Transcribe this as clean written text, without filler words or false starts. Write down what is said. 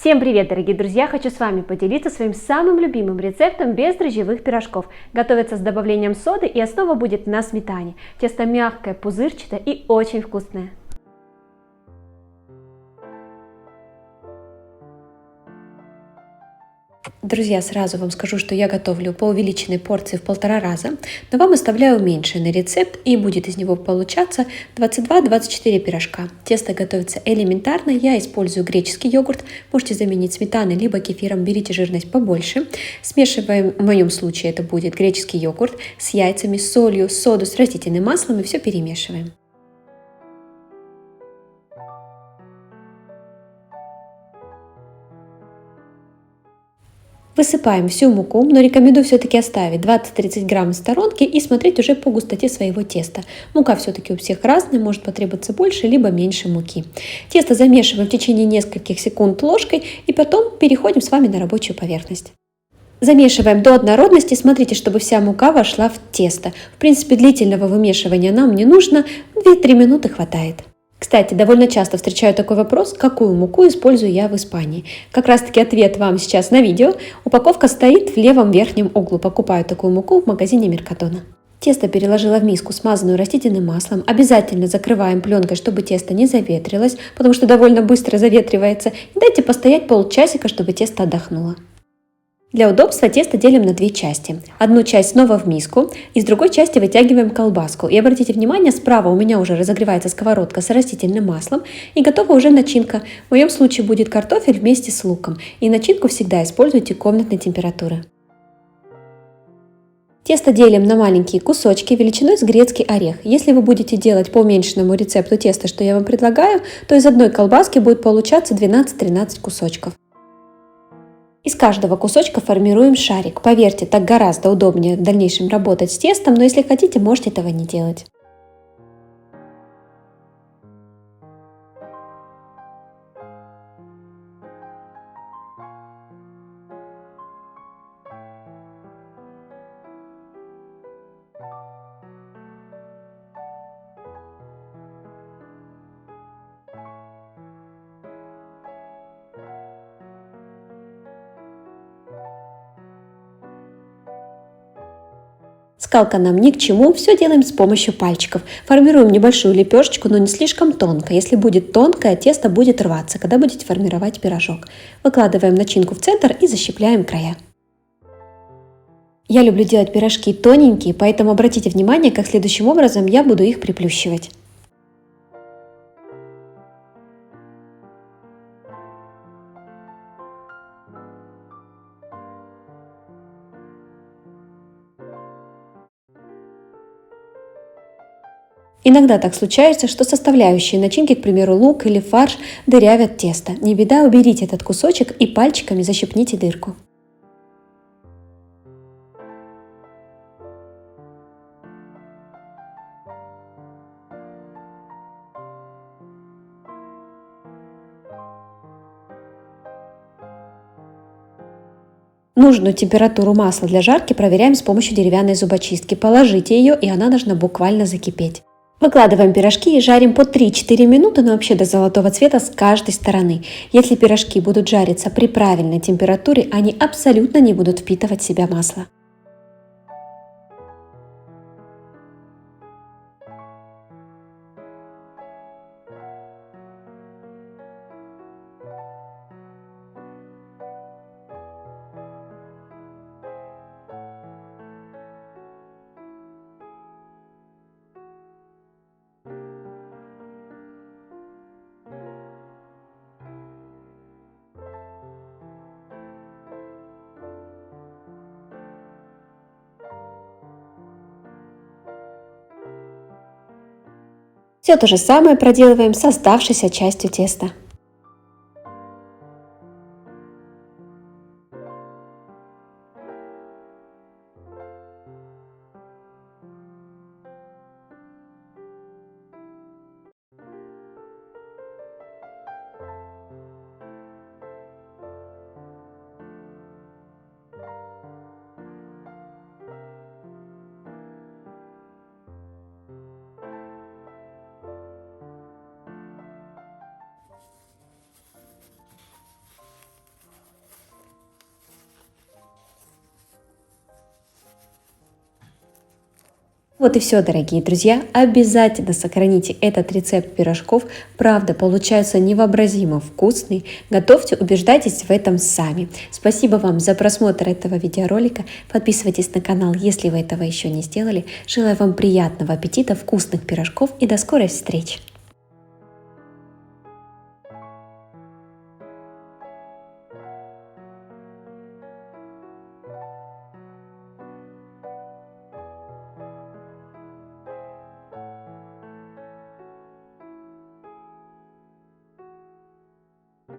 Всем привет, дорогие друзья! Хочу с вами поделиться своим самым любимым рецептом бездрожжевых пирожков. Готовится с добавлением соды, и основа будет на сметане. Тесто мягкое, пузырчатое и очень вкусное. Друзья, сразу вам скажу, что я готовлю по увеличенной порции в 1,5 раза, но вам оставляю уменьшенный рецепт, и будет из него получаться 22-24 пирожка. Тесто готовится элементарно, я использую греческий йогурт, можете заменить сметаной либо кефиром, берите жирность побольше. Смешиваем, в моем случае это будет греческий йогурт с яйцами, солью, соду с растительным маслом, и все перемешиваем. Высыпаем всю муку, но рекомендую все-таки оставить 20-30 грамм в сторонке и смотреть уже по густоте своего теста. Мука все-таки у всех разная, может потребоваться больше либо меньше муки. Тесто замешиваем в течение нескольких секунд ложкой и потом переходим с вами на рабочую поверхность. Замешиваем до однородности, смотрите, чтобы вся мука вошла в тесто. В принципе, длительного вымешивания нам не нужно, 2-3 минуты хватает. Кстати, довольно часто встречаю такой вопрос, какую муку использую я в Испании. Как раз таки ответ вам сейчас на видео. Упаковка стоит в левом верхнем углу. Покупаю такую муку в магазине Меркатона. Тесто переложила в миску, смазанную растительным маслом. Обязательно закрываем пленкой, чтобы тесто не заветрилось, потому что довольно быстро заветривается. И дайте постоять полчасика, чтобы тесто отдохнуло. Для удобства тесто делим на 2 части. Одну часть снова в миску, и с другой части вытягиваем колбаску. И обратите внимание, справа у меня уже разогревается сковородка с растительным маслом, и готова уже начинка. В моем случае будет картофель вместе с луком. И начинку всегда используйте комнатной температуры. Тесто делим на маленькие кусочки величиной с грецкий орех. Если вы будете делать по уменьшенному рецепту теста, что я вам предлагаю, то из одной колбаски будет получаться 12-13 кусочков. Из каждого кусочка формируем шарик. Поверьте, так гораздо удобнее в дальнейшем работать с тестом, но если хотите, можете этого не делать. Скалка нам ни к чему, все делаем с помощью пальчиков. Формируем небольшую лепешечку, но не слишком тонко. Если будет тонкое, тесто будет рваться, когда будете формировать пирожок. Выкладываем начинку в центр и защипляем края. Я люблю делать пирожки тоненькие, поэтому обратите внимание, как следующим образом я буду их приплющивать. Иногда так случается, что составляющие начинки, к примеру, лук или фарш, дырявят тесто. Не беда, уберите этот кусочек и пальчиками защипните дырку. Нужную температуру масла для жарки проверяем с помощью деревянной зубочистки. Положите ее, и она должна буквально закипеть. Выкладываем пирожки и жарим по 3-4 минуты, но вообще до золотого цвета с каждой стороны. Если пирожки будут жариться при правильной температуре, они абсолютно не будут впитывать в себя масло. Все то же самое проделываем с оставшейся частью теста. Вот и все, дорогие друзья. Обязательно сохраните этот рецепт пирожков. Правда, получается невообразимо вкусный. Готовьте, убеждайтесь в этом сами. Спасибо вам за просмотр этого видеоролика. Подписывайтесь на канал, если вы этого еще не сделали. Желаю вам приятного аппетита, вкусных пирожков и до скорой встречи!